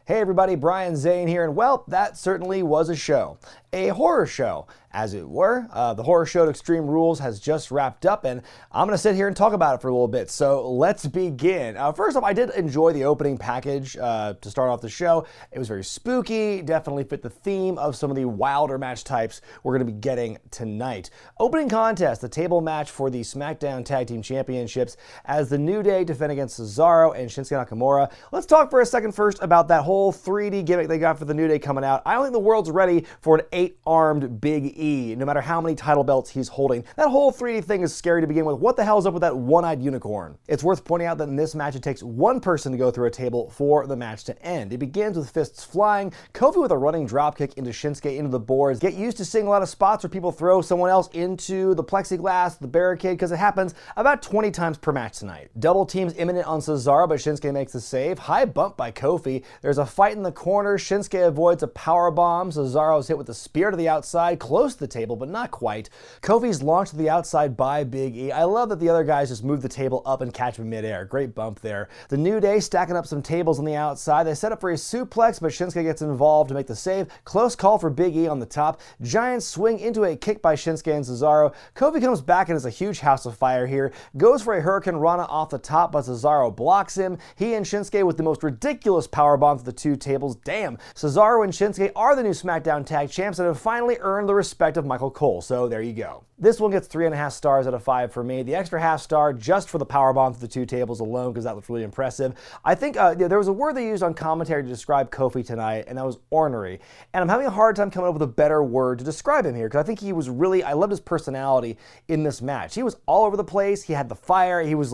Hey everybody, Brian Zane here, and well, that certainly was a show. A horror show, as it were. The horror show Extreme Rules has just wrapped up, and I'm going to sit here and talk about it for a little bit, so let's begin. First off, I did enjoy the opening package to start off the show. It was very spooky, definitely fit the theme of some of the wilder match types we're going to be getting tonight. Opening contest, the table match for the Smackdown Tag Team Championships as the New Day defend against Cesaro and Shinsuke Nakamura. Let's talk for a second first about that whole 3D gimmick they got for the New Day coming out. I don't think the world's ready for an 8-armed Big E, no matter how many title belts he's holding. That whole 3D thing is scary to begin with. What the hell is up with that one-eyed unicorn? It's worth pointing out that in this match, it takes one person to go through a table for the match to end. It begins with fists flying, Kofi with a running dropkick into Shinsuke into the boards. Get used to seeing a lot of spots where people throw someone else into the plexiglass, the barricade, because it happens about 20 times per match tonight. Double teams imminent on Cesaro, but Shinsuke makes the save. High bump by Kofi. There's a fight in the corner. Shinsuke avoids a power bomb. Cesaro's hit with a spear to the outside, close to the table, but not quite. Kofi's launched to the outside by Big E. I love that the other guys just move the table up and catch him midair. Great bump there. The New Day stacking up some tables on the outside. They set up for a suplex, but Shinsuke gets involved to make the save. Close call for Big E on the top. Giant swing into a kick by Shinsuke and Cesaro. Kofi comes back and is a huge house of fire here. Goes for a Hurricane Rana off the top, but Cesaro blocks him. He and Shinsuke with the most ridiculous power bombs to the two tables. Damn, Cesaro and Shinsuke are the new SmackDown Tag Champs and have finally earned the respect of Michael Cole, so there you go. This one gets 3.5 stars out of 5 for me. The extra half star just for the powerbomb to the two tables alone, because that looks really impressive. I think there was a word they used on commentary to describe Kofi tonight, and that was ornery. And I'm having a hard time coming up with a better word to describe him here, because I think he was really, I loved his personality in this match. He was all over the place. He had the fire. He was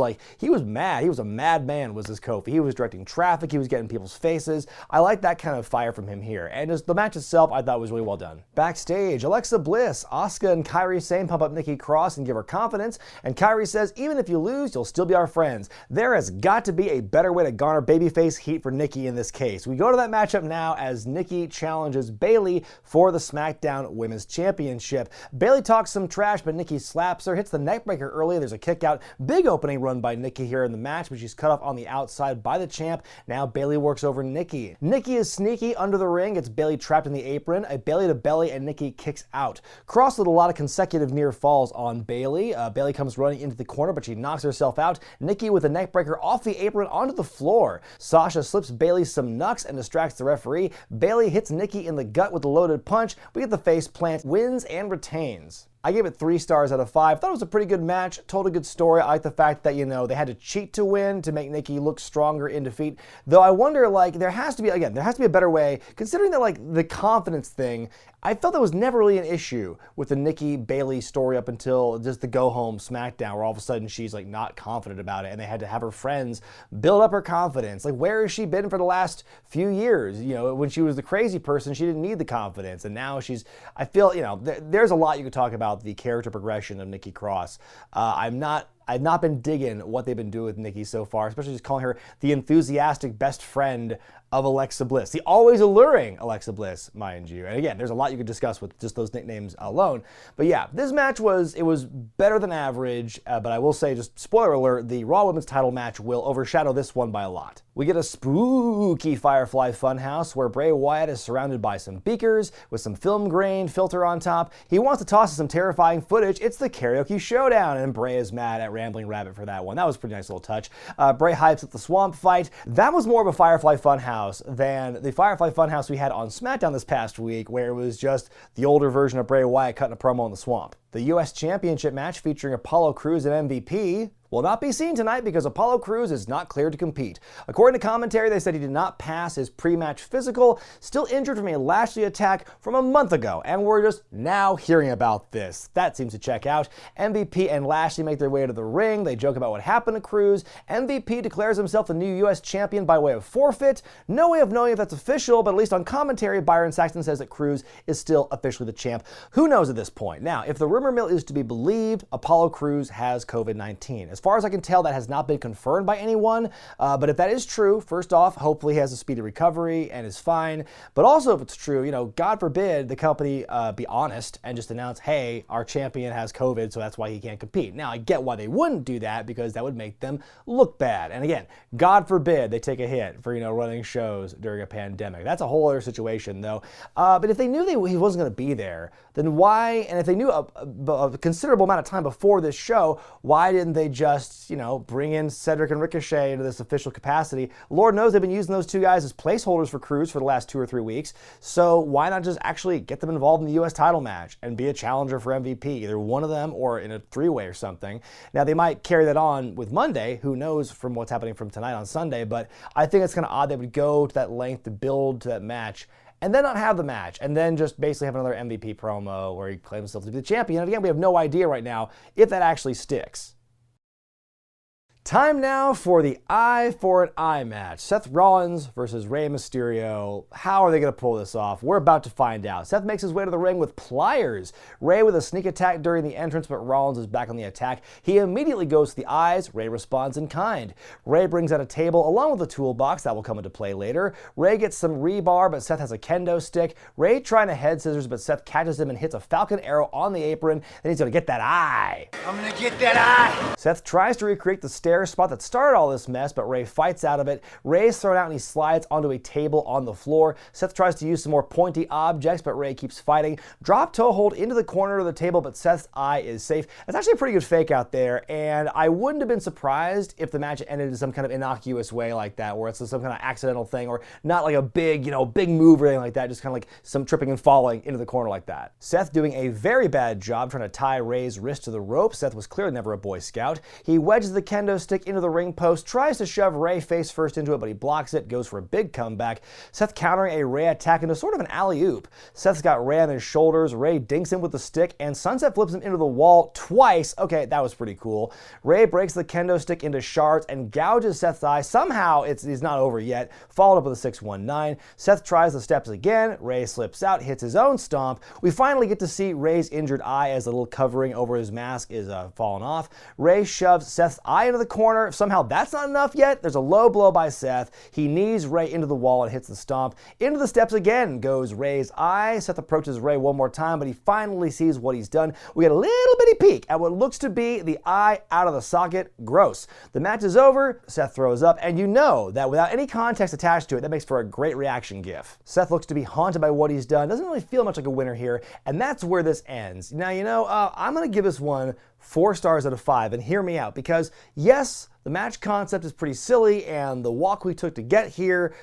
mad. He was a madman, was this Kofi. He was directing traffic. He was getting people's faces. I like that kind of fire from him here. And just the match itself, I thought was really well done. Backstage, Alexa Bliss, Asuka, and Kairi Sane pump up Nikki Cross and give her confidence, and Kairi says, even if you lose, you'll still be our friends. There has got to be a better way to garner babyface heat for Nikki in this case. We go to that matchup now as Nikki challenges Bayley for the SmackDown Women's Championship. Bayley talks some trash, but Nikki slaps her, hits the neckbreaker early. There's a kick out. Big opening run by Nikki here in the match, but she's cut off on the outside by the champ. Now Bayley works over Nikki. Nikki is sneaky under the ring. It's Bayley trapped in the apron. A belly to belly, and Nikki kicks out. Cross with a lot of consecutive near falls on Bayley. Bayley comes running into the corner, but she knocks herself out. Nikki with a neckbreaker off the apron onto the floor. Sasha slips Bayley some knucks and distracts the referee. Bayley hits Nikki in the gut with a loaded punch. We get the face plant, wins and retains. I gave it 3 stars out of 5. Thought it was a pretty good match, told a good story. I like the fact that, they had to cheat to win to make Nikki look stronger in defeat. Though I wonder, there has to be a better way, considering that, the confidence thing, I felt that was never really an issue with the Nikki Bayley story up until just the go home SmackDown, where all of a sudden she's not confident about it, and they had to have her friends build up her confidence. Where has she been for the last few years? When she was the crazy person, she didn't need the confidence, and now I feel, there's a lot you could talk about the character progression of Nikki Cross. I've not been digging what they've been doing with Nikki so far, especially just calling her the enthusiastic best friend of Alexa Bliss. The always alluring Alexa Bliss, mind you. And again, there's a lot you could discuss with just those nicknames alone. But yeah, this match was better than average, but I will say, just spoiler alert, the Raw Women's title match will overshadow this one by a lot. We get a spooky Firefly Funhouse where Bray Wyatt is surrounded by some beakers with some film grain filter on top. He wants to toss us some terrifying footage. It's the karaoke showdown, and Bray is mad at Rambling Rabbit for that one. That was a pretty nice little touch. Bray hypes up the swamp fight. That was more of a Firefly Funhouse than the Firefly Funhouse we had on SmackDown this past week, where it was just the older version of Bray Wyatt cutting a promo in the swamp. The U.S. Championship match featuring Apollo Crews and MVP will not be seen tonight because Apollo Crews is not cleared to compete. According to commentary, they said he did not pass his pre-match physical, still injured from a Lashley attack from a month ago, and we're just now hearing about this. That seems to check out. MVP and Lashley make their way to the ring. They joke about what happened to Crews. MVP declares himself the new U.S. champion by way of forfeit. No way of knowing if that's official, but at least on commentary, Byron Saxton says that Crews is still officially the champ. Who knows at this point? Now, if the rumor mill is to be believed, Apollo Crews has COVID-19. As far as I can tell, that has not been confirmed by anyone. But if that is true, first off, hopefully he has a speedy recovery and is fine. But also if it's true, God forbid the company be honest and just announce, hey, our champion has COVID, so that's why he can't compete. Now, I get why they wouldn't do that, because that would make them look bad. And again, God forbid they take a hit for, running shows during a pandemic. That's a whole other situation, though. But if they knew he wasn't going to be there, then why, and if they knew a considerable amount of time before this show, why didn't they just, bring in Cedric and Ricochet into this official capacity? Lord knows they've been using those two guys as placeholders for crews for the last 2 or 3 weeks, so why not just actually get them involved in the U.S. title match and be a challenger for MVP, either one of them or in a 3-way or something? Now, they might carry that on with Monday, who knows from what's happening from tonight on Sunday, but I think it's kind of odd they would go to that length to build to that match and then not have the match, and then just basically have another MVP promo where he claims himself to be the champion. And again, we have no idea right now if that actually sticks. Time now for the eye for an eye match. Seth Rollins versus Rey Mysterio. How are they going to pull this off? We're about to find out. Seth makes his way to the ring with pliers. Rey with a sneak attack during the entrance, but Rollins is back on the attack. He immediately goes to the eyes. Rey responds in kind. Rey brings out a table along with a toolbox that will come into play later. Rey gets some rebar, but Seth has a kendo stick. Rey trying to head scissors, but Seth catches him and hits a falcon arrow on the apron. Then he's going to get that eye. I'm going to get that eye. Seth tries to recreate the stair spot that started all this mess, but Rey fights out of it. Rey's thrown out and he slides onto a table on the floor. Seth tries to use some more pointy objects, but Rey keeps fighting. Drop toe hold into the corner of the table, but Seth's eye is safe. It's actually a pretty good fake out there, and I wouldn't have been surprised if the match ended in some kind of innocuous way like that, where it's some kind of accidental thing, or not like a big move or anything like that, just kind of like some tripping and falling into the corner like that. Seth doing a very bad job trying to tie Rey's wrist to the rope. Seth was clearly never a Boy Scout. He wedges the kendo stick into the ring post, tries to shove Rey face first into it, but he blocks it, goes for a big comeback. Seth countering a Rey attack into sort of an alley-oop. Seth's got Rey on his shoulders. Rey dinks him with the stick, and Sunset flips him into the wall twice. Okay, that was pretty cool. Rey breaks the kendo stick into shards and gouges Seth's eye. Somehow, he's not over yet, followed up with a 619. Seth tries the steps again. Rey slips out, hits his own stomp. We finally get to see Rey's injured eye as the little covering over his mask is falling off. Rey shoves Seth's eye into the corner. Somehow that's not enough yet. There's a low blow by Seth. He knees Rey into the wall and hits the stomp. Into the steps again goes Rey's eye. Seth approaches Rey one more time, but he finally sees what he's done. We get a little bitty peek at what looks to be the eye out of the socket. Gross. The match is over. Seth throws up, and you know that without any context attached to it, that makes for a great reaction gif. Seth looks to be haunted by what he's done. Doesn't really feel much like a winner here, and that's where this ends. Now, I'm going to give this one 4 stars out of 5, and hear me out, because yes, the match concept is pretty silly, and the walk we took to get here,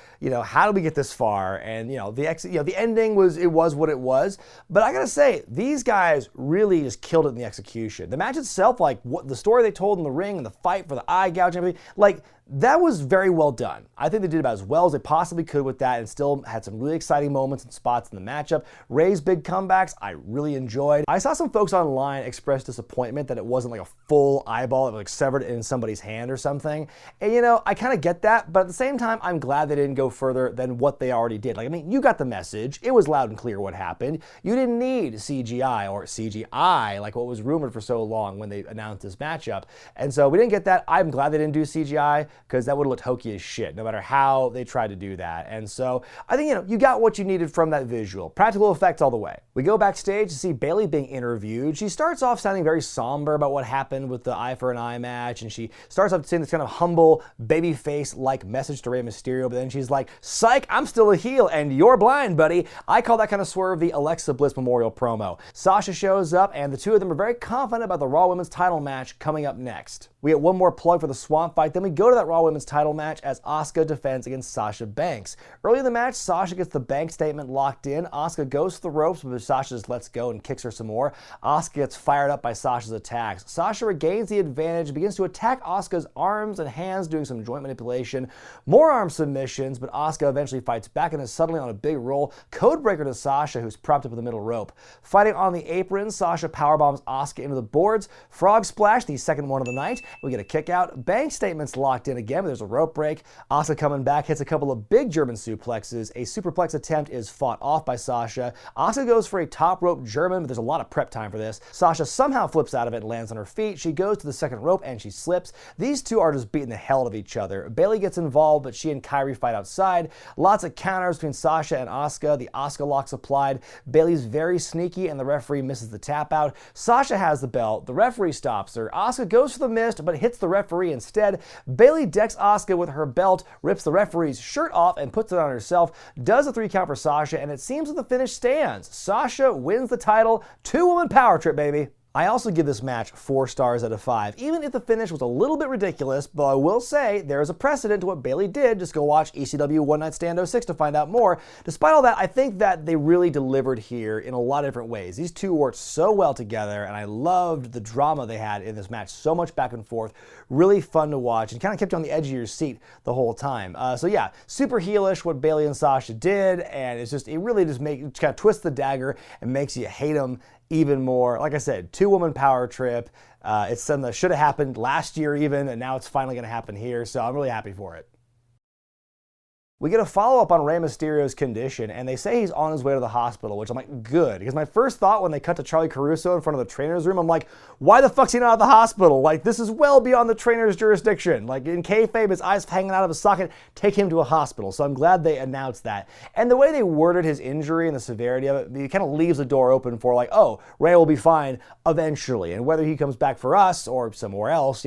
how did we get this far? And the ending was what it was. But I gotta say, these guys really just killed it in the execution. The match itself, like what the story they told in the ring and the fight for the eye gouge and everything, like that was very well done. I think they did about as well as they possibly could with that, and still had some really exciting moments and spots in the matchup. Rey's big comebacks, I really enjoyed. I saw some folks online express disappointment that it wasn't like a full eyeball that was like severed in somebody's hand or something. And I kind of get that, but at the same time, I'm glad they didn't go further than what they already did. You got the message. It was loud and clear what happened. You didn't need CGI or CGI like what was rumored for so long when they announced this matchup. And so we didn't get that. I'm glad they didn't do CGI, because that would have looked hokey as shit, no matter how they tried to do that. And so I think, you got what you needed from that visual. Practical effects all the way. We go backstage to see Bayley being interviewed. She starts off sounding very somber about what happened with the eye for an eye match, and she starts off saying this kind of humble, babyface-like message to Rey Mysterio, but then she's like, psych, I'm still a heel, and you're blind, buddy. I call that kind of swerve the Alexa Bliss Memorial promo. Sasha shows up, and the two of them are very confident about the Raw Women's title match coming up next. We get one more plug for the Swamp fight, then we go to that Raw Women's title match as Asuka defends against Sasha Banks. Early in the match, Sasha gets the Banks statement locked in. Asuka goes to the ropes, but Sasha just lets go and kicks her some more. Asuka gets fired up by Sasha's attacks. Sasha regains the advantage and begins to attack Asuka's arms and hands doing some joint manipulation, more arm submissions, but Asuka eventually fights back and is suddenly on a big roll. Codebreaker to Sasha, who's propped up in the middle rope. Fighting on the apron, Sasha powerbombs Asuka into the boards. Frog splash, the second one of the night. We get a kick out. Bank statements locked in again, but there's a rope break. Asuka coming back, hits a couple of big German suplexes. A superplex attempt is fought off by Sasha. Asuka goes for a top rope German, but there's a lot of prep time for this. Sasha somehow flips out of it and lands on her feet. She goes to the second rope and she slips. These two are just beating the hell out of each other. Bayley gets involved, but she and Kairi fight outside. Lots of counters between Sasha and Asuka. The Asuka lock's applied. Bayley's very sneaky and the referee misses the tap out. Sasha has the belt. The referee stops her. Asuka goes for the mist, but hits the referee instead. Bayley decks Asuka with her belt, rips the referee's shirt off and puts it on herself, does a 3 count for Sasha, and it seems that the finish stands. Sasha wins the title. 2-woman power trip, baby. I also give this match 4 stars out of 5, even if the finish was a little bit ridiculous, but I will say there is a precedent to what Bayley did. Just go watch ECW One Night Stand 06 to find out more. Despite all that, I think that they really delivered here in a lot of different ways. These two worked so well together, and I loved the drama they had in this match. So much back and forth. Really fun to watch, and kind of kept you on the edge of your seat the whole time. So yeah, super heelish what Bayley and Sasha did, and it really just kind of twists the dagger and makes you hate them even more. Like I said, 2-woman power trip. It's something that should have happened last year even, and now it's finally going to happen here, so I'm really happy for it. We get a follow-up on Rey Mysterio's condition, and they say he's on his way to the hospital, which I'm like, good. Because my first thought when they cut to Charlie Caruso in front of the trainer's room, I'm like, why the fuck's he not at the hospital? Like, this is well beyond the trainer's jurisdiction. Like, in kayfabe, his eyes hanging out of his socket, take him to a hospital. So I'm glad they announced that. And the way they worded his injury and the severity of it, it kind of leaves the door open for like, oh, Rey will be fine eventually. And whether he comes back for us or somewhere else,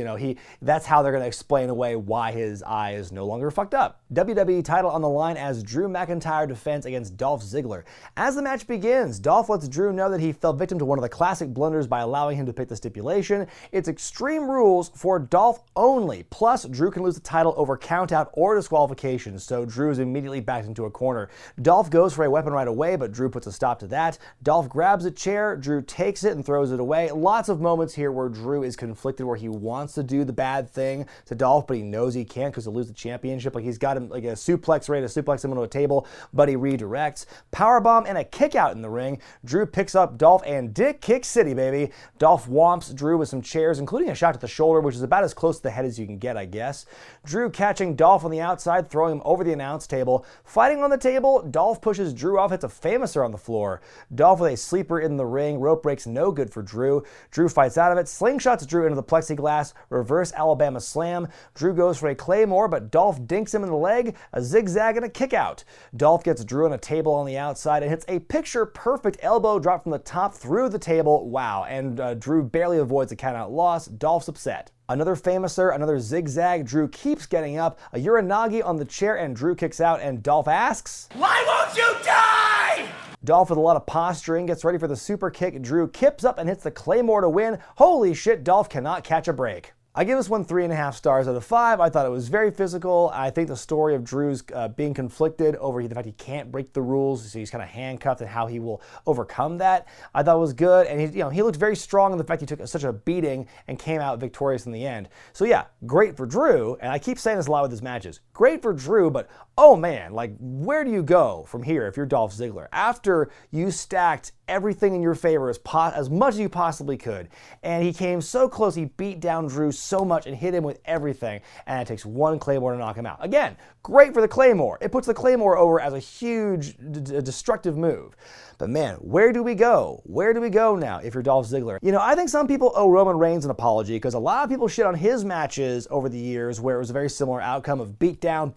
that's how they're going to explain away why his eye is no longer fucked up. WWE title on the line as Drew McIntyre defends against Dolph Ziggler. As the match begins, Dolph lets Drew know that he fell victim to one of the classic blunders by allowing him to pick the stipulation. It's Extreme Rules for Dolph only. Plus, Drew can lose the title over countout or disqualification, so Drew is immediately backed into a corner. Dolph goes for a weapon right away, but Drew puts a stop to that. Dolph grabs a chair, Drew takes it and throws it away. Lots of moments here where Drew is conflicted, where he wants to do the bad thing to Dolph, but he knows he can't because he'll lose the championship. Like, he's got him like a suplex ready to suplex him onto a table, but he redirects. Powerbomb and a kick out in the ring. Drew picks up Dolph and Dick Kick City, baby. Dolph whomps Drew with some chairs, including a shot to the shoulder, which is about as close to the head as you can get, I guess. Drew catching Dolph on the outside, throwing him over the announce table. Fighting on the table, Dolph pushes Drew off, hits a famouser on the floor. Dolph with a sleeper in the ring. Rope breaks no good for Drew. Drew fights out of it, slingshots Drew into the plexiglass, reverse Alabama slam. Drew goes for a claymore, but Dolph dinks him in the leg, a zigzag and a kick out. Dolph gets Drew on a table on the outside and hits a picture-perfect elbow drop from the top through the table. Wow, and Drew barely avoids a count-out loss. Dolph's upset. Another famouser, another zigzag. Drew keeps getting up, a Uranagi on the chair, and Drew kicks out, and Dolph asks, Why won't you die? Dolph with a lot of posturing gets ready for the super kick. Drew kips up and hits the claymore to win. Holy shit, Dolph cannot catch a break. I give this one 3.5 stars out of 5. I thought it was very physical. I think the story of Drew's being conflicted over the fact he can't break the rules, so he's kind of handcuffed, and how he will overcome that, I thought was good. And he looked very strong in the fact he took such a beating and came out victorious in the end. So yeah, great for Drew. And I keep saying this a lot with his matches. Great for Drew, but oh man, like, where do you go from here if you're Dolph Ziggler? After you stacked everything in your favor as much as you possibly could, and he came so close, he beat down Drew so much and hit him with everything, and it takes one Claymore to knock him out. Again, great for the Claymore. It puts the Claymore over as a huge destructive move. But man, where do we go? Where do we go now if you're Dolph Ziggler? I think some people owe Roman Reigns an apology, because a lot of people shit on his matches over the years where it was a very similar outcome of beat down,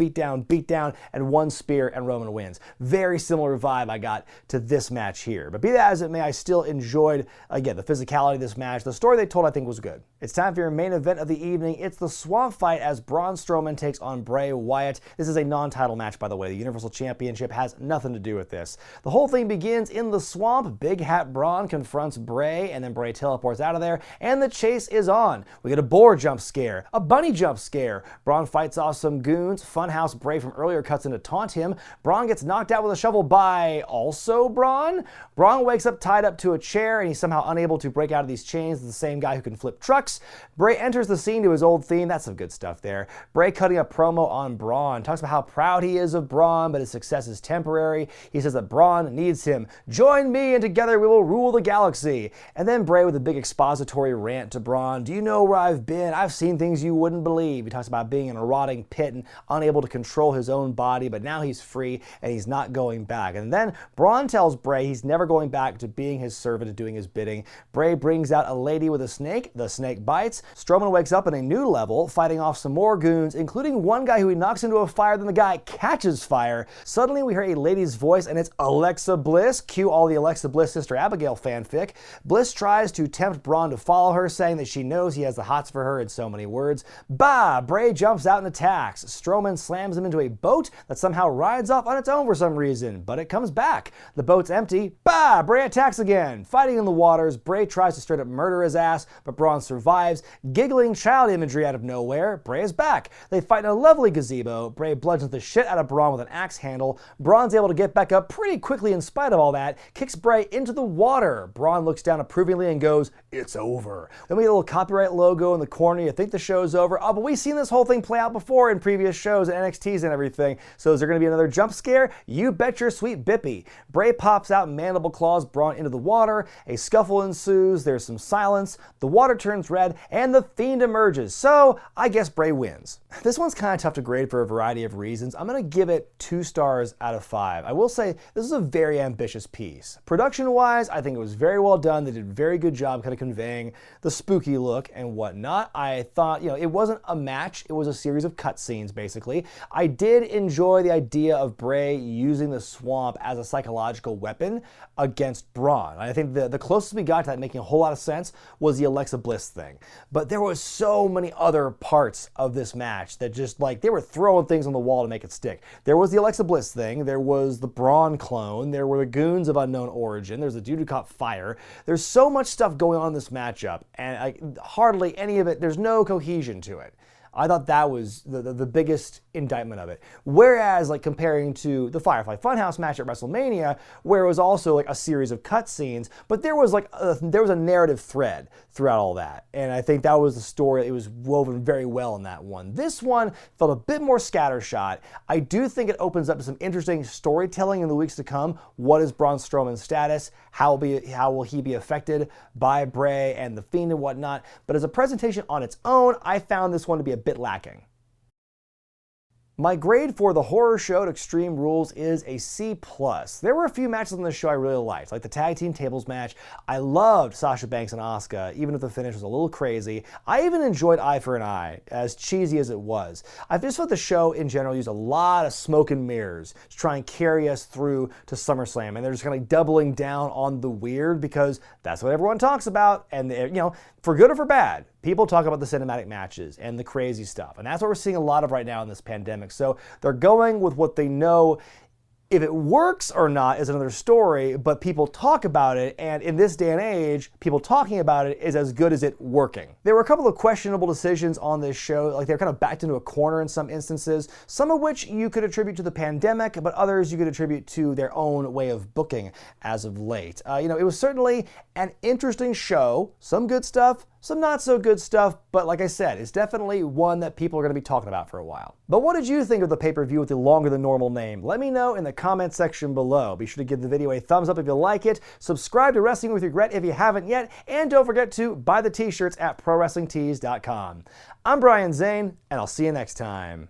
and one spear and Roman wins. Very similar vibe I got to this match here. But be that as it may, I still enjoyed, again, the physicality of this match. The story they told, I think, was good. It's time for your main event of the evening. It's the Swamp Fight as Braun Strowman takes on Bray Wyatt. This is a non-title match, by the way. The Universal Championship has nothing to do with this. The whole thing begins in the swamp. Big Hat Braun confronts Bray, and then Bray teleports out of there, and the chase is on. We get a boar jump scare, a bunny jump scare. Braun fights off some goons. Funhouse Bray from earlier cuts in to taunt him. Braun gets knocked out with a shovel by also Braun. Braun wakes up tied up to a chair, and he's somehow unable to break out of these chains. The same guy who can flip trucks. Bray enters the scene to his old theme. That's some good stuff there. Bray cutting a promo on Braun. Talks about how proud he is of Braun, but his success is temporary. He says that Braun needs him. Join me and together we will rule the galaxy. And then Bray with a big expository rant to Braun. Do you know where I've been? I've seen things you wouldn't believe. He talks about being in a rotting pit and unable to control his own body, but now he's free and he's not going back. And then Braun tells Bray he's never going back to being his servant and doing his bidding. Bray brings out a lady with a snake. The snake bites. Strowman wakes up in a new level, fighting off some more goons, including one guy who he knocks into a fire, then the guy catches fire. Suddenly we hear a lady's voice and it's Alexa Bliss. Cue all the Alexa Bliss Sister Abigail fanfic. Bliss tries to tempt Braun to follow her, saying that she knows he has the hots for her in so many words. Bah! Bray jumps out and attacks. Strowman slams him into a boat that somehow rides off on its own for some reason, but it comes back. The boat's empty. Bah! Bray attacks again. Fighting in the waters, Bray tries to straight up murder his ass, but Braun survives. Giggling child imagery out of nowhere. Bray is back. They fight in a lovely gazebo. Bray bludgeons the shit out of Braun with an axe handle. Braun's able to get back up pretty quickly in spite of all that. Kicks Bray into the water. Braun looks down approvingly and goes, "It's over." Then we get a little copyright logo in the corner. You think the show's over. Oh, but we've seen this whole thing play out before in previous shows and NXTs and everything. So is there going to be another jump scare? You bet your sweet bippy. Bray pops out and mandible claws Braun into the water. A scuffle ensues. There's some silence. The water turns red and the Fiend emerges. So I guess Bray wins. This one's kind of tough to grade for a variety of reasons. I'm going to give it 2 stars out of 5. I will say this is a very ambitious piece. Production-wise, I think it was very well done. They did a very good job kind of conveying the spooky look and whatnot. I thought, it wasn't a match. It was a series of cutscenes, basically. I did enjoy the idea of Bray using the swamp as a psychological weapon against Braun. I think the closest we got to that making a whole lot of sense was the Alexa Bliss thing. But there was so many other parts of this match that just they were throwing things on the wall to make it stick. There was the Alexa Bliss thing. There was the Braun clone. There were the goons of unknown origin. There's the dude who caught fire. There's so much stuff going on in this matchup, and hardly any of it, there's no cohesion to it. I thought that was the biggest indictment of it. Whereas, comparing to the Firefly Funhouse match at WrestleMania, where it was also a series of cutscenes, but there was a narrative thread throughout all that, and I think that was the story. It was woven very well in that one. This one felt a bit more scattershot. I do think it opens up to some interesting storytelling in the weeks to come. What is Braun Strowman's status? How will he be affected by Bray and the Fiend and whatnot? But as a presentation on its own, I found this one to be a bit lacking. My grade for the horror show at Extreme Rules is a C+. There were a few matches on this show I really liked, like the tag team tables match. I loved Sasha Banks and Asuka, even if the finish was a little crazy. I even enjoyed Eye for an Eye, as cheesy as it was. I just felt the show in general used a lot of smoke and mirrors to try and carry us through to SummerSlam, and they're just kind of doubling down on the weird because that's what everyone talks about, and for good or for bad, people talk about the cinematic matches and the crazy stuff, and that's what we're seeing a lot of right now in this pandemic. So they're going with what they know. If it works or not is another story, but people talk about it, and in this day and age, people talking about it is as good as it working. There were a couple of questionable decisions on this show, they're kind of backed into a corner in some instances, some of which you could attribute to the pandemic, but others you could attribute to their own way of booking as of late. It was certainly an interesting show, some good stuff, some not so good stuff, but like I said, it's definitely one that people are going to be talking about for a while. But what did you think of the pay-per-view with the longer than normal name? Let me know in the comment section below. Be sure to give the video a thumbs up if you like it, subscribe to Wrestling with Regret if you haven't yet, and don't forget to buy the t-shirts at ProWrestlingTees.com. I'm Brian Zane, and I'll see you next time.